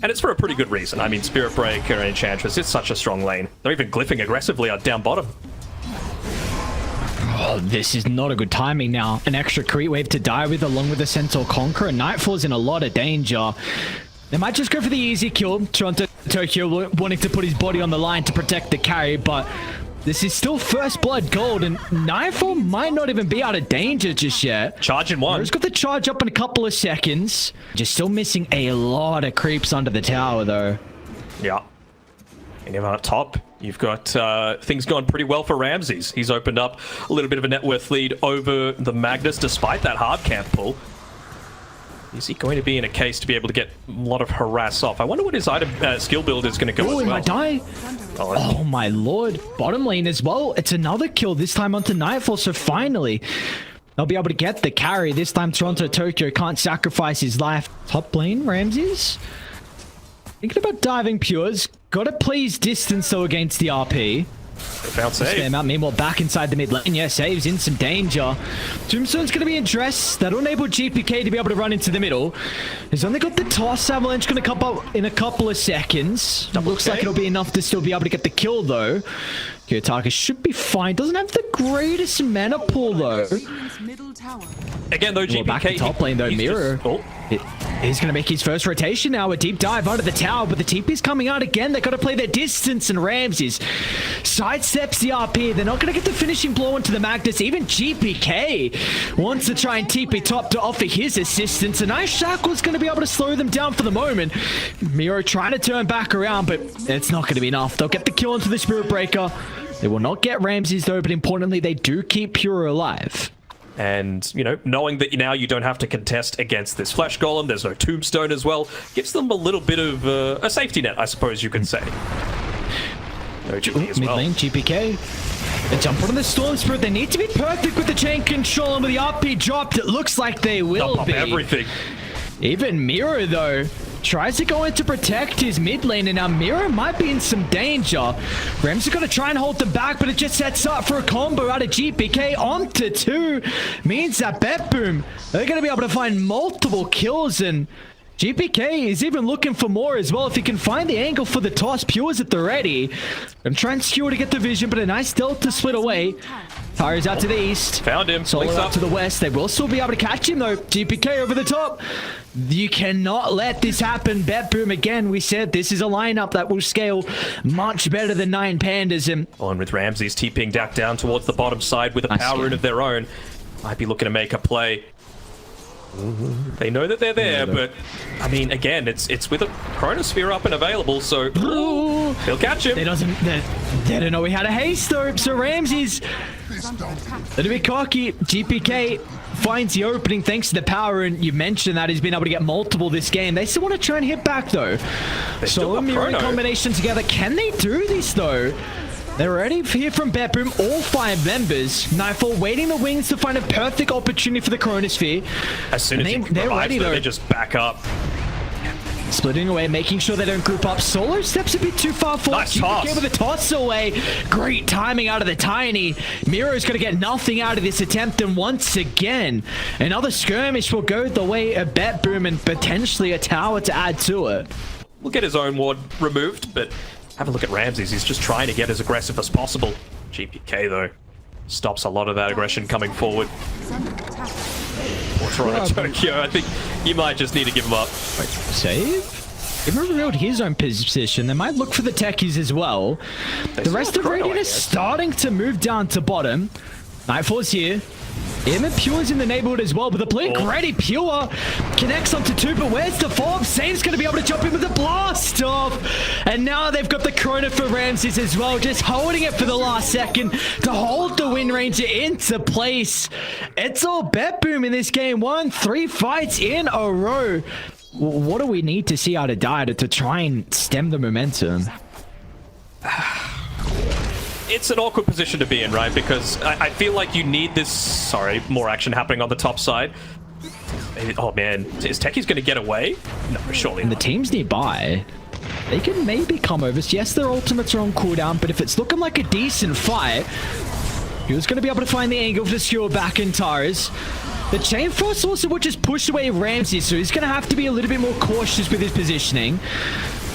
And it's for a pretty good reason. I mean, Spirit Breaker and Enchantress, it's such a strong lane. They're even glyphing aggressively down bottom. Oh, this is not a good timing now. An extra creep wave to die with along with the Centaur Conqueror. Nightfall's in a lot of danger. They might just go for the easy kill. TORONTOTOKYO wanting to put his body on the line to protect the carry, but this is still first blood gold, and Nightfall might not even be out of danger just yet. Charging one. He's got the charge up in a couple of seconds. Just still missing a lot of creeps under the tower, though. Yeah. And even up top, you've got things going pretty well for Ramses. He's opened up a little bit of a net worth lead over the Magnus, despite that hard camp pull. Is he going to be in a case to be able to get a lot of harass off? I wonder what his item skill build is going to go as well. He might die. Oh my lord. Bottom lane as well. It's another kill, this time onto Nightfall. So finally, they'll be able to get the carry. This time TORONTOTOKYO can't sacrifice his life. Top lane, Ramses. Thinking about diving Pures. Gotta play his distance though against the RP. They found save. Meanwhile, back inside the mid lane. Yeah, saves in some danger. Tombstone's going to be in dress. That'll enable GPK to be able to run into the middle. He's only got the toss. Avalanche going to come up in a couple of seconds. Looks like it'll be enough to still be able to get the kill, though. Kiyotaka should be fine. Doesn't have the greatest mana pool, though. Again, though, GPK... back to top lane, though. MieRo. He's going to make his first rotation now. A deep dive under the tower, but the TP's coming out again. They've got to play their distance, and Ramses sidesteps the RP. They're not going to get the finishing blow into the Magnus. Even GPK wants to try and TP top to offer his assistance. A nice Shackle's going to be able to slow them down for the moment. MieRo trying to turn back around, but it's not going to be enough. They'll get the kill into the Spirit Breaker. They will not get Ramses, though, but importantly, they do keep Pure alive. And, you know, knowing that now you don't have to contest against this Flesh Golem, there's no Tombstone as well, gives them a little bit of a safety net, I suppose you could say. No GP as well. Mid lane, GPK. They jump on the Storm Spirit. They need to be perfect with the chain control, and with the RP dropped, it looks like they will be. Everything. Even MieRo, though, tries to go in to protect his mid lane, and now MieRo might be in some danger. Rams are going to try and hold them back, but it just sets up for a combo out of GPK onto 2. Means that BTBOOM, they're going to be able to find multiple kills, and GPK is even looking for more as well. If he can find the angle for the toss, Pure's at the ready. I'm trying to skewer to get the vision, but a nice delta split away. Tyra's out to the east. Found him. Solar up to the west. They will still be able to catch him, though. GPK over the top. You cannot let this happen. BTBOOM again. We said this is a lineup that will scale much better than 9 Pandas. And on with Ramses TPing down towards the bottom side with a power rune of their own. Might be looking to make a play. They know that they're there, but I mean, again, it's with a Chronosphere up and available, so they'll catch him. They don't know he had a haste, though. So Ramses, a little bit cocky. GPK finds the opening thanks to the power, and you mentioned that he's been able to get multiple this game. They still want to try and hit back, though. So a MieRo combination together. Can they do this, though? They're ready here from BTBOOM, all 5 members. Nightfall waiting the wings to find a perfect opportunity for the Chronosphere. As soon as they're ready, though, they just back up. Splitting away, making sure they don't group up. Solo steps a bit too far forward. Nice toss. With a toss away. Great timing out of the Tiny. MieRo's going to get nothing out of this attempt, and once again, another skirmish will go the way of BTBOOM and potentially a tower to add to it. We'll get his own ward removed, but have a look at Ramses. He's just trying to get as aggressive as possible. GPK, though, stops a lot of that aggression coming forward. Or TORONTOTOKYO, I think you might just need to give him up. Wait, save? He revealed his own position. They might look for the techies as well. The rest of Radiant is starting to move down to bottom. Nightfall's here. Even Pure's in the neighborhood as well, but the blink ready. Pure connects onto 2, but where's the fob? Same's going to be able to jump in with the blast off. And now they've got the Chrono for Ramses as well, just holding it for the last second to hold the Wind Ranger into place. It's all BTBOOM in this game. 3 fights in a row. What do we need to see out of Dota to try and stem the momentum? It's an awkward position to be in, right? Because I feel like you need this... Sorry, more action happening on the top side. Oh, man. Is Techie's going to get away? No, surely And not. the teams nearby, they can maybe come over. So yes, their ultimates are on cooldown, but if it's looking like a decent fight, he was going to be able to find the angle to skewer back in Antares. The Chain Frost also will just push away Ramsey, so he's going to have to be a little bit more cautious with his positioning.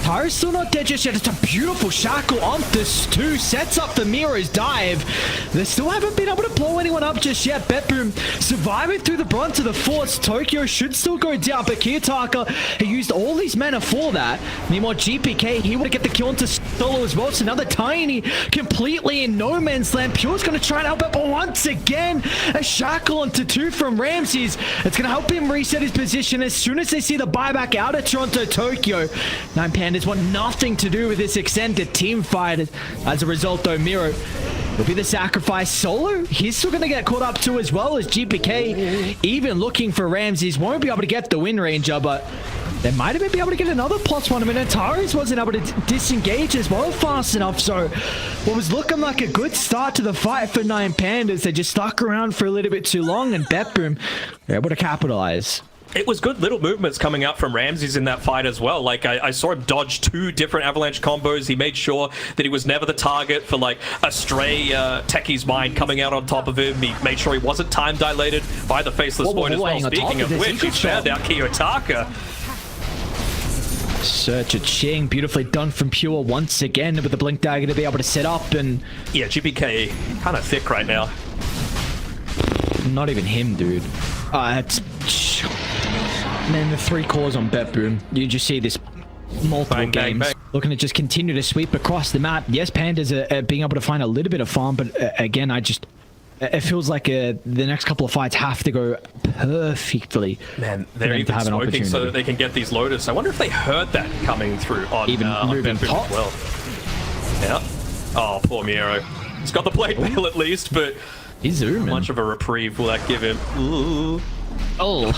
Tyra's still not dead just yet. It's a beautiful shackle on this 2. Sets up the MieRo's dive. They still haven't been able to blow anyone up just yet. BTBOOM surviving through the brunt of the force. Tokyo should still go down, but Kiyotaka, he used all his mana for that. Meanwhile, GPK, he would get the kill into solo as well. So another Tiny completely in no man's land. Pure's going to try and help it, but once again, a shackle onto 2 from Ramses. It's going to help him reset his position as soon as they see the buyback out of TORONTOTOKYO. 9 Pandas want nothing to do with this extended team fight. As a result, though, MieRo will be the sacrifice. Solo, he's still going to get caught up too, as well as GPK. Even looking for Ramses, won't be able to get the Wind Ranger, but they might have been able to get another +1. I mean, Antares wasn't able to disengage as well fast enough, so what was looking like a good start to the fight for 9 Pandas, they just stuck around for a little bit too long, and BTBOOM were able to capitalize. It was good little movements coming out from Ramses in that fight as well. Like, I saw him dodge 2 different avalanche combos. He made sure that he was never the target for, like, a stray Techie's Mind coming out on top of him. He made sure he wasn't time dilated by the Faceless Void as well. Speaking of which, he found out Kiyotaka. Search of Ching, beautifully done from Pure once again with the Blink Dagger to be able to set up. And yeah, GPK kind of thick right now. Not even him, dude. It's... Man, the 3 cores on BTBOOM. You just see this multiple games. Bang. Looking to just continue to sweep across the map. Yes, Pandas are being able to find a little bit of farm, but again, it feels like the next couple of fights have to go perfectly. Man, they're even smoking so that they can get these loaders. I wonder if they heard that coming through on BTBOOM as well. Yeah. Oh, poor MieRo. He's got the blade mail at least, but he's zooming. How much of a reprieve will that give him? Ooh. Oh,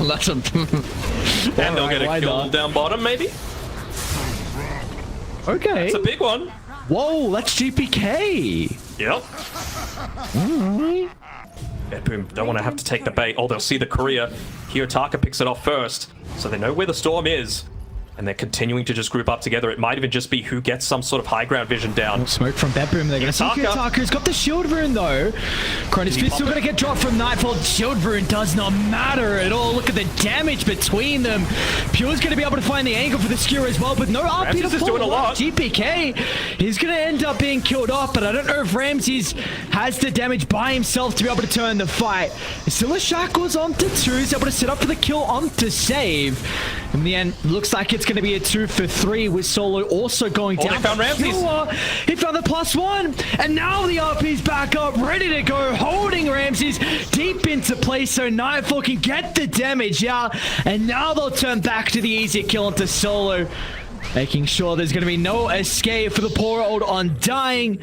that's a... And they'll get a kill down bottom, maybe? Okay. That's a big one. Whoa, that's GPK. Yep. Alright. BTBOOM don't want to have to take the bait. Oh, they'll see the courier. Kiyotaka picks it off first, so they know where the storm is. And they're continuing to just group up together. It might even just be who gets some sort of high ground vision down. Smoke from BTBOOM. They're going to see Kiyotaka. He's got the shield rune, though. Cronus Fist still going to get dropped from Nightfall. Shield rune does not matter at all. Look at the damage between them. Pure's going to be able to find the angle for the skewer as well, but no RP to doing a lot. GPK, he's going to end up being killed off, but I don't know if Ramses has the damage by himself to be able to turn the fight. Still a shackles onto 2. He's able to set up for the kill onto save. In the end, looks like it's going to be a 2 for 3 with Solo also going down. They found Ramses. He found the +1, and now the RP's back up, ready to go, holding Ramses deep into place so Nightfall can get the damage out, and now they'll turn back to the easy kill into Solo, making sure there's going to be no escape for the poor old Undying.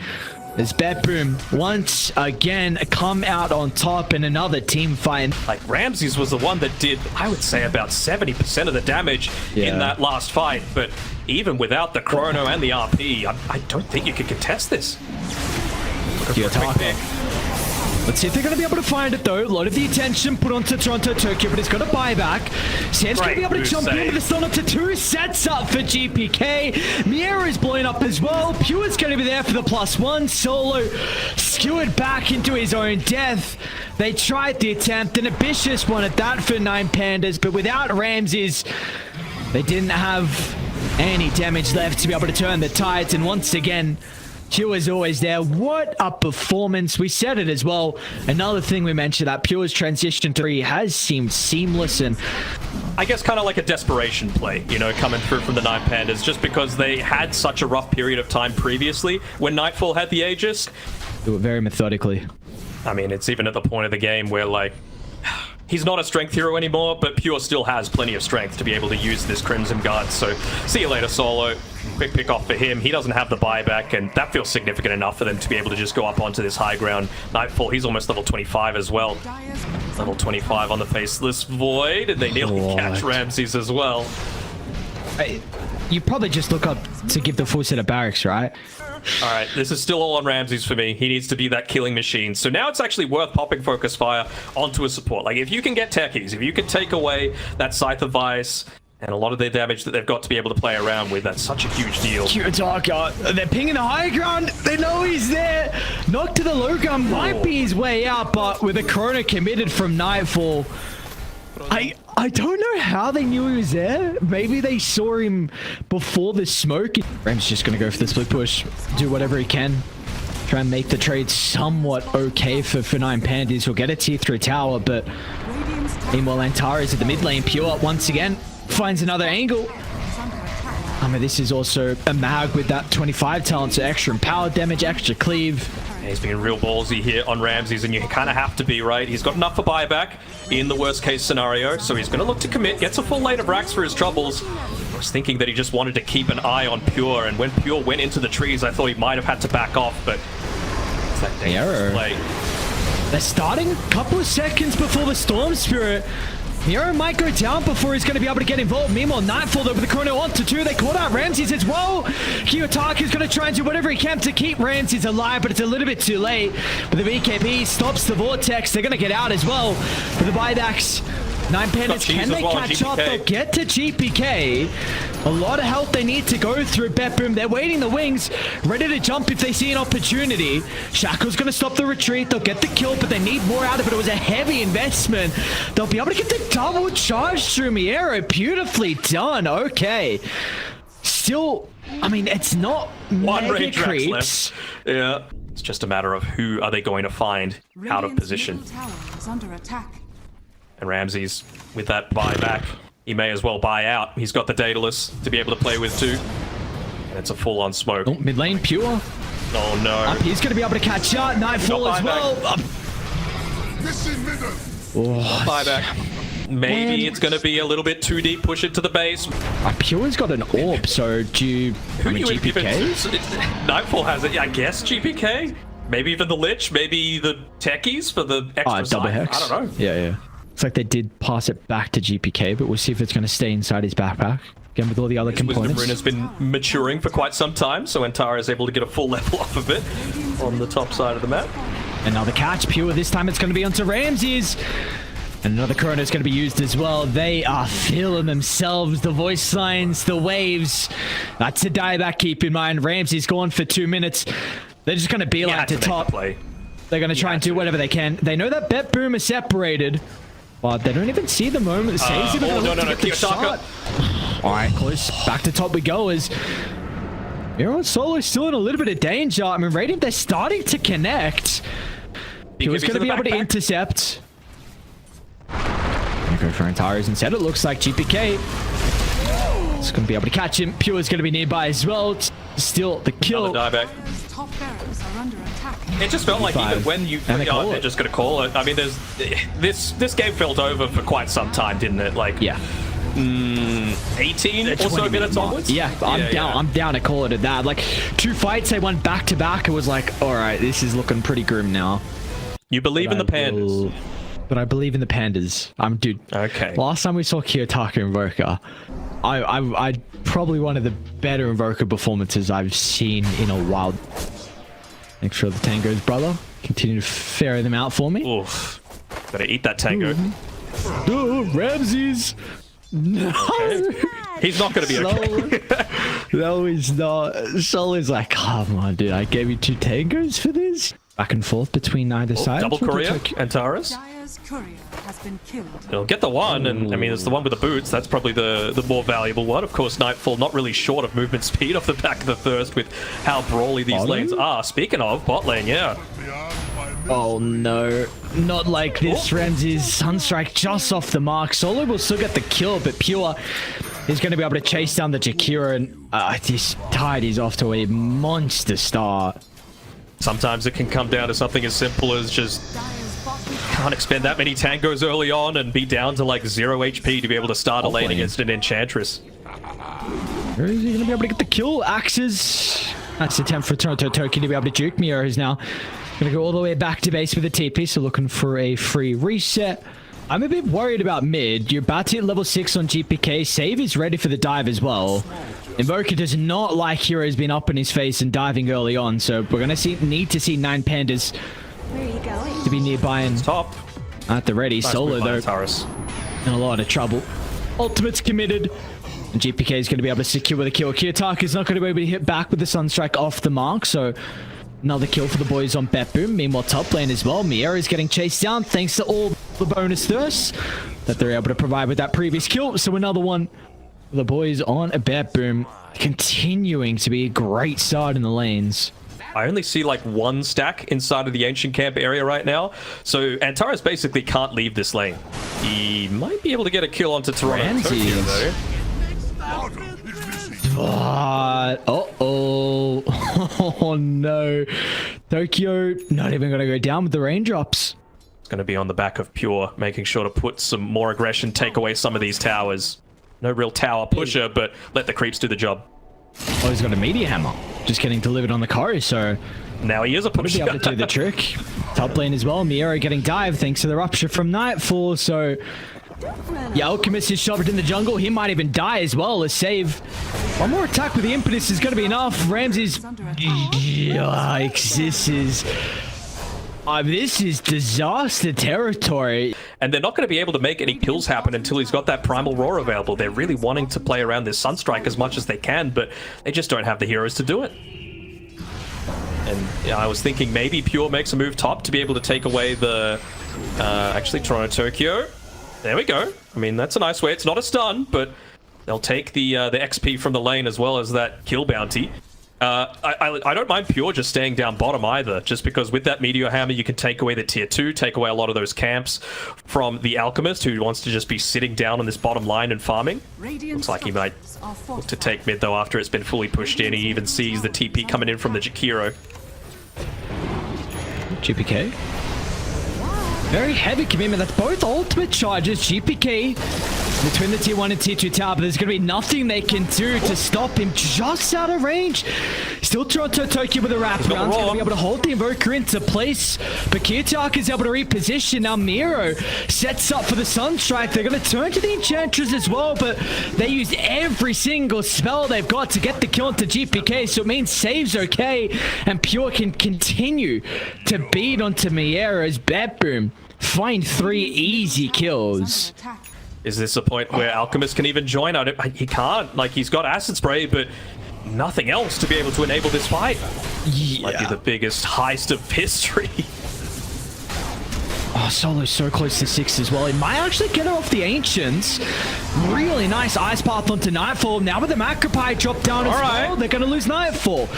As BTBOOM once again come out on top in another team fight. Like, Ramses was the one that did, I would say, about 70% of the damage in that last fight. But even without the chrono and the RP, I don't think you could contest this. Let's see if they're going to be able to find it, though. A lot of the attention put onto TORONTOTOKYO, but it's got a buyback. Sam's going to be able to jump in with the stun up to 2. Sets up for GPK. MieRo is blowing up as well. Pure's going to be there for the +1. Solo skewered back into his own death. They tried the attempt, an ambitious one at that for 9 Pandas, but without Ramses, they didn't have any damage left to be able to turn the tides. And once again, Pure is always there. What a performance. We said it as well. Another thing we mentioned, that Pure's transition to 3 has seemed seamless, and I guess kind of like a desperation play, you know, coming through from the 9 Pandas, just because they had such a rough period of time previously when Nightfall had the Aegis. Do it very methodically. I mean, it's even at the point of the game where, like, he's not a strength hero anymore, but Pure still has plenty of strength to be able to use this Crimson Guard. So, see you later, Solo. Quick pick off for him. He doesn't have the buyback, and that feels significant enough for them to be able to just go up onto this high ground. Nightfall, he's almost level 25 as well. Level 25 on the Faceless Void, and they nearly catch Ramses as well. You probably just look up to give the full set of barracks, right? All right, this is still all on Ramses for me. He needs to be that killing machine. So now it's actually worth popping Focus Fire onto a support. Like, if you can get techies, if you can take away that Scythe of Vice And a lot of their damage that they've got to be able to play around with, that's such a huge deal. Kiyotaka, they're pinging the high ground. They know he's there. Knock to the low ground might be his way out, but with a Corona committed from Nightfall, I don't know how they knew he was there. Maybe they saw him before the smoke. Ram's just going to go for the split push, do whatever he can. Try and make the trade somewhat okay for 9 Pandas. He'll get a tier 3 tower, but meanwhile Antares at the mid lane. Pure once again finds another angle. I mean, this is also a mag with that 25 talent, so extra power damage, extra cleave. Yeah, he's being real ballsy here on Ramses, and you kind of have to be, right? He's got enough for buyback in the worst case scenario, so he's going to look to commit, gets a full lane of racks for his troubles. I was thinking that he just wanted to keep an eye on Pure, and when Pure went into the trees, I thought he might have had to back off, but it's that dangerous play. They're starting a couple of seconds before the Storm Spirit. MieRo might go down before he's going to be able to get involved. Meanwhile, Nightfall though with the Chrono on to 2. They caught out Ramses as well. Kiyotaka is going to try and do whatever he can to keep Ramses alive, but it's a little bit too late. But the BKB stops the Vortex. They're going to get out as well for the buybacks. 9 Pandas, can they catch up? They'll get to GPK. A lot of help they need to go through. BTBOOM, they're waiting the wings, ready to jump if they see an opportunity. Shackle's going to stop the retreat. They'll get the kill, but they need more out of it. It was a heavy investment. They'll be able to get the double charge through MieRo. Beautifully done. Okay. Still, I mean, it's not one mega range creeps. Left. Yeah. It's just a matter of who are they going to find out of position. And Ramses, with that buyback, he may as well buy out. He's got the Daedalus to be able to play with too. And it's a full-on smoke. Oh, mid lane, Pure. Oh no. He's going to be able to catch out. Nightfall as well. Buyback. Maybe it's going to be a little bit too deep. Push it to the base. Pure's got an orb, so do you... Who do you GPK? Nightfall has it. Yeah, I guess GPK? Maybe even the Lich? Maybe the techies for the extra double side? hex? I don't know. Yeah. Looks like they did pass it back to GPK, but we'll see if it's going to stay inside his backpack. Again, with all the other components. Wisdom Rune has been maturing for quite some time, so Antares is able to get a full level off of it on the top side of the map. Another catch, Pure. This time it's going to be onto Ramses. And another Corona is going to be used as well. They are feeling themselves. The voice lines, the waves. That's a dieback, keep in mind. Ramses gone for 2 minutes. They're just going to be like to top. They're going to try and do whatever they can. They know that BTBOOM is separated. But they don't even see the moment. Saves no, Kiyotaka. All right, close. Back to top we go as MieRo and Solo is still in a little bit of danger. I mean, Radiant, they're starting to connect. He was going to be able to intercept. Go for Antares instead. It looks like GPK is going to be able to catch him. Pure is going to be nearby as well. Still the kill. Another dieback. It just felt like even when you they're just going to call it. I mean, there's this game felt over for quite some time, didn't it? Like 18 or so minutes onwards. Yeah, I'm down to call it at that. Like 2 fights, they went back to back. It was like, all right, this is looking pretty grim now. You believe in the Pandas. But I believe in the Pandas. Dude. Okay. Last time we saw Kiyotaka Invoker, I probably one of the better Invoker performances I've seen in a while. Thanks for the tangos, brother. Continue to ferry them out for me. Oof. Gotta eat that tango. Oh, Ramses. No. Okay. He's not gonna be okay. No, he's not. Solo's like, come on, dude. I gave you 2 tangos for this. Back and forth between either side. Double courier, Antares. He'll get the one, and I mean, it's the one with the boots. That's probably the more valuable one. Of course, Nightfall not really short of movement speed off the back of the Thirst with how brawly these lanes are. Speaking of, bot lane, yeah. Oh no, not like this. Ramses Sunstrike just off the mark. Solo will still get the kill, but Pure is going to be able to chase down the Jakira, and this Tide is off to a monster start. Sometimes it can come down to something as simple as just can't expend that many tangos early on and be down to like 0 HP to be able to start a lane against an Enchantress. Where is he going to be able to get the kill? Axes. That's an attempt for TORONTOTOKYO to be able to juke. MieRo is now going to go all the way back to base with a TP, so looking for a free reset. I'm a bit worried about mid. You're about to hit level 6 on GPK. Save is ready for the dive as well. Invoker does not like heroes being up in his face and diving early on, so we're going to need to see 9 Pandas to be nearby and top at the ready. Solo though in a lot of trouble. Ultimate's committed. And GPK is going to be able to secure the kill. Kiyotaka is not going to be able to hit back with the Sunstrike off the mark, so another kill for the boys on BTBOOM. Meanwhile, top lane as well. MieRo is getting chased down thanks to all the bonus thirst that they're able to provide with that previous kill. So another one for the boys on BTBOOM, continuing to be a great start in the lanes. I only see like one stack inside of the ancient camp area right now, so Antares basically can't leave this lane. He might be able to get a kill onto TORONTOTOKYO though. But oh no, Tokyo not even gonna go down with the raindrops. It's gonna be on the back of Pure, making sure to put some more aggression, take away some of these towers. No real tower pusher, but let the creeps do the job. Oh, he's got a meteor hammer, just getting delivered on the car, so now he is a pusher. Be able to do the trick. Top lane as well. MieRo getting dived thanks to the rupture from Nightfall, so yeah, Alchemist is shoved in the jungle. He might even die as well. A save. One more attack with the impetus is going to be enough. Ramsey's... Yikes, this is disaster territory. And they're not going to be able to make any kills happen until he's got that Primal Roar available. They're really wanting to play around this Sunstrike as much as they can, but they just don't have the heroes to do it. And yeah, I was thinking maybe Pure makes a move top to be able to take away the... actually, TORONTOTOKYO. There we go. I mean, that's a nice way. It's not a stun, but they'll take the XP from the lane as well as that kill bounty. I don't mind Pure just staying down bottom either, just because with that Meteor Hammer you can take away the tier 2, take away a lot of those camps from the Alchemist, who wants to just be sitting down on this bottom line and farming. Looks like he might look to take mid though after it's been fully pushed in. He even sees the TP coming in from the Jakiro. GPK. Very heavy commitment. That's both ultimate charges. GPK between the tier 1 and tier 2 tower, but there's going to be nothing they can do to stop him just out of range. Still TORONTOTOKYO with a wraparound. He's going to be able to hold the Invoker into place, but Kiyotaka is able to reposition. Now MieRo sets up for the Sunstrike. They're going to turn to the Enchantress as well, but they use every single spell they've got to get the kill into GPK, so it means save's okay, and Pure can continue to beat onto MieRo's BTBOOM. Find 3 easy kills. Is this a point where Alchemist can even join? He can't. Like, he's got Acid Spray, but nothing else to be able to enable this fight. Yeah. Might be the biggest heist of history. Oh, Solo's so close to 6 as well. He might actually get her off the Ancients. Really nice Ice Path onto Nightfall. Now with the Macropie drop down as well, they're going to lose Nightfall.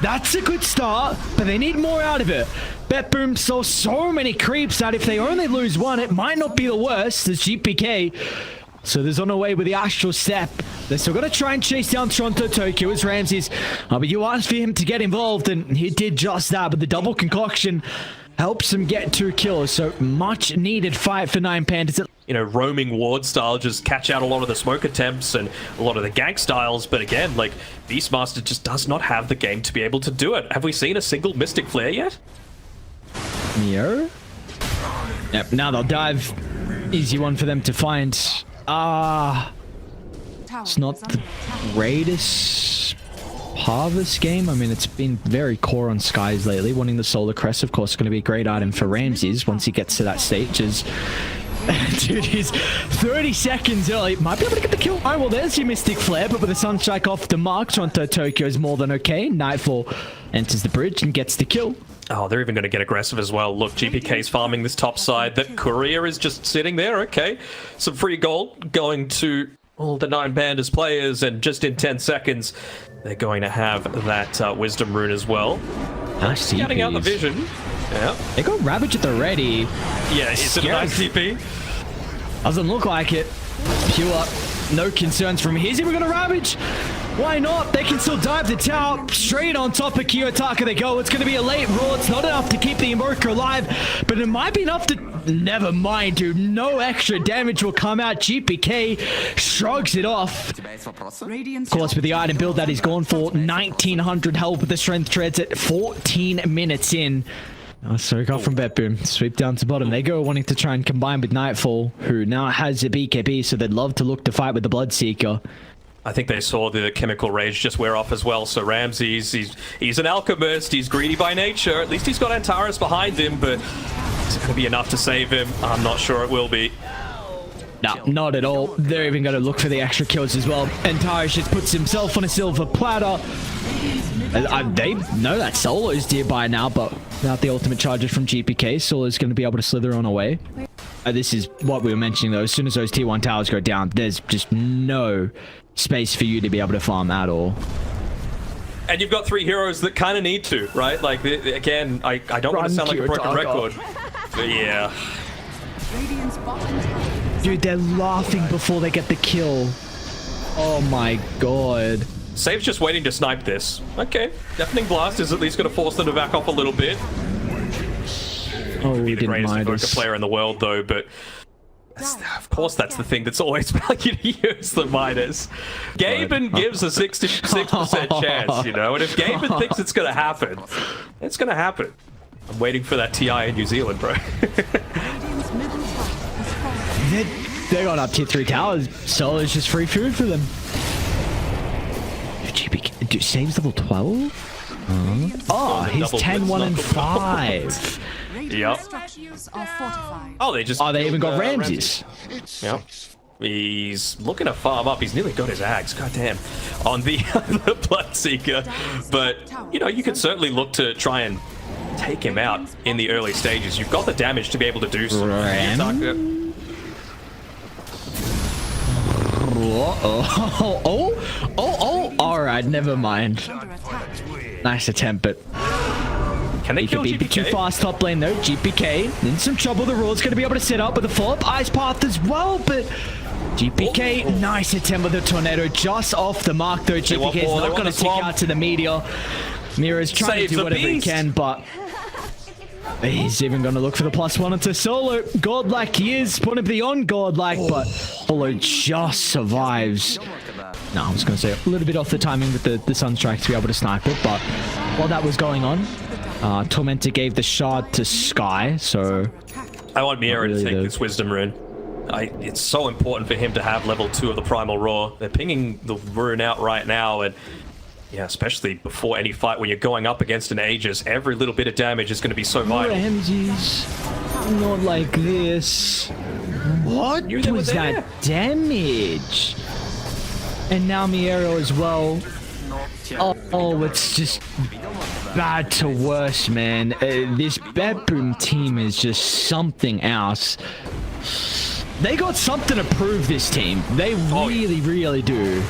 That's a good start, but they need more out of it. BTBOOM saw so many creeps that if they only lose one, it might not be the worst as GPK. So there's on the way with the Astral Step. They're still going to try and chase down TORONTOTOKYO as Ramsey's. But you asked for him to get involved, and he did just that. But the double concoction helps him get 2 kills. So much needed fight for 9 Pandas. You know, roaming ward style, just catch out a lot of the smoke attempts and a lot of the gank styles. But again, like, Beastmaster just does not have the game to be able to do it. Have we seen a single Mystic Flare yet? MieRo? Yep, now they'll dive. Easy one for them to find. It's not the greatest harvest game. I mean, it's been very core on Skies lately. Wanting the Solar Crest, of course, is going to be a great item for Ramses once he gets to that stage. Dude, he's 30 seconds early. Might be able to get the kill. All right, well, there's your Mystic Flare, but with a Sunstrike off the mark, TORONTOTOKYO is more than okay. Nightfall enters the bridge and gets the kill. Oh, they're even going to get aggressive as well. Look, GPK's farming this top side. That Courier is just sitting there. Okay, some free gold going to all the 9 Pandas players, and just in 10 seconds, they're going to have that Wisdom Rune as well. Nice TPs. Getting out the vision. Yeah. They got Ravage at the ready. Yeah, is it a nice TP? Doesn't look like it. Pure, no concerns from here. We're going to Ravage. Why not? They can still dive the tower. Straight on top of Kiyotaka they go. It's going to be a late roll. It's not enough to keep the Invoker alive, but it might be enough to... Never mind, dude. No extra damage will come out. GPK shrugs it off. Of course, with the item build that he's gone for, 1900 health with the Strength Treads at 14 minutes in. So we got from BTBOOM. Sweep down to bottom. They go wanting to try and combine with Nightfall, who now has a BKB, so they'd love to look to fight with the Bloodseeker. I think they saw the Chemical Rage just wear off as well, so Ramses, he's an alchemist, he's greedy by nature. At least he's got Antares behind him, but is it going to be enough to save him? I'm not sure it will be. No, not at all. They're even going to look for the extra kills as well. Antares just puts himself on a silver platter. They know that Solo's nearby now, but without the ultimate charges from GPK, Solo's going to be able to slither on away. This is what we were mentioning, though. As soon as those T1 towers go down, there's just no space for you to be able to farm at all. And you've got 3 heroes that kind of need to, right? Like, again, I don't want to sound like a broken record. But yeah. Dude, they're laughing before they get the kill. Oh my god. Save's just waiting to snipe this. Okay. Deafening Blast is at least going to force them to back off a little bit. Oh, we the didn't greatest mind Invoker us. player in the world, though, but of course that's the thing that's always value to use the Midas. Gaben gives a 66% chance, you know, and if Gaben thinks it's going to happen, it's going to happen. I'm waiting for that TI in New Zealand, bro. They got up tier 3 towers. Solo's just free food for them. Dude, Save's level 12? Oh, he's 10, 1, and 5. Yep. Oh, they just. Oh, they even got Ramses. Yep. He's looking to farm up. He's nearly got his axe. Goddamn. On the Bloodseeker. But, you know, you could certainly look to try and take him out in the early stages. You've got the damage to be able to do so. Alright, never mind. Nice attempt, but can they kill be GPK? Too fast top lane though. GPK in some trouble. The Roar's going to be able to set up with a follow-up ice path as well, but GPK, nice attempt with the tornado just off the mark though. GPK is not going to stick out to the meteor. MieRo's trying to do whatever he can, but he's even going to look for the +1 into Solo. Godlike he is, want to be on godlike, but Solo just survives. No, I was going to say a little bit off the timing with the Sunstrike to be able to snipe it, but while that was going on, Tormentor gave the shard to Sky, so I want MieRo to take this Wisdom Rune. It's so important for him to have level 2 of the Primal Roar. They're pinging the rune out right now, and yeah, especially before any fight when you're going up against an Aegis, every little bit of damage is going to be so vital. Ramses, not like this. What was that damage? And now MieRo as well. Oh, it's just bad to worse, man. This BTBOOM team is just something else. They got something to prove, this team. They really do.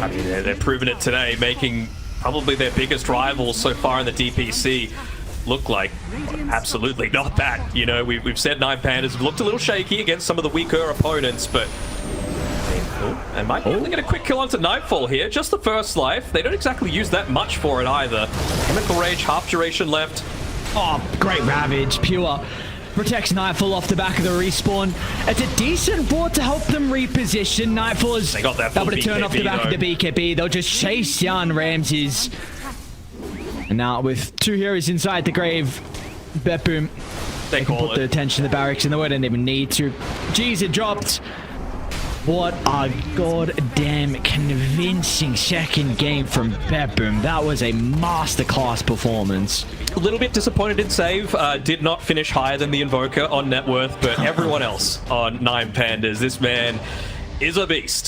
I mean, they're proving it today, making probably their biggest rivals so far in the DPC look like absolutely not that. You know, we've said Nine Pandas have looked a little shaky against some of the weaker opponents, but and might be able to get a quick kill onto Nightfall here. Just the first life. They don't exactly use that much for it either. Chemical Rage, half duration left. Oh, great Ravage. Pure protects Nightfall off the back of the respawn. It's a decent board to help them reposition. Nightfall is able to turn off the back of the BKB. They'll just chase down Ramses. And now with 2 heroes inside the grave, BTBOOM, they can put the attention to the barracks in the way. They didn't even need to. G's it dropped. What a goddamn convincing second game from BTBOOM. That was a masterclass performance. A little bit disappointed in Save. Did not finish higher than the Invoker on net worth, but everyone else on Nine Pandas. This man is a beast.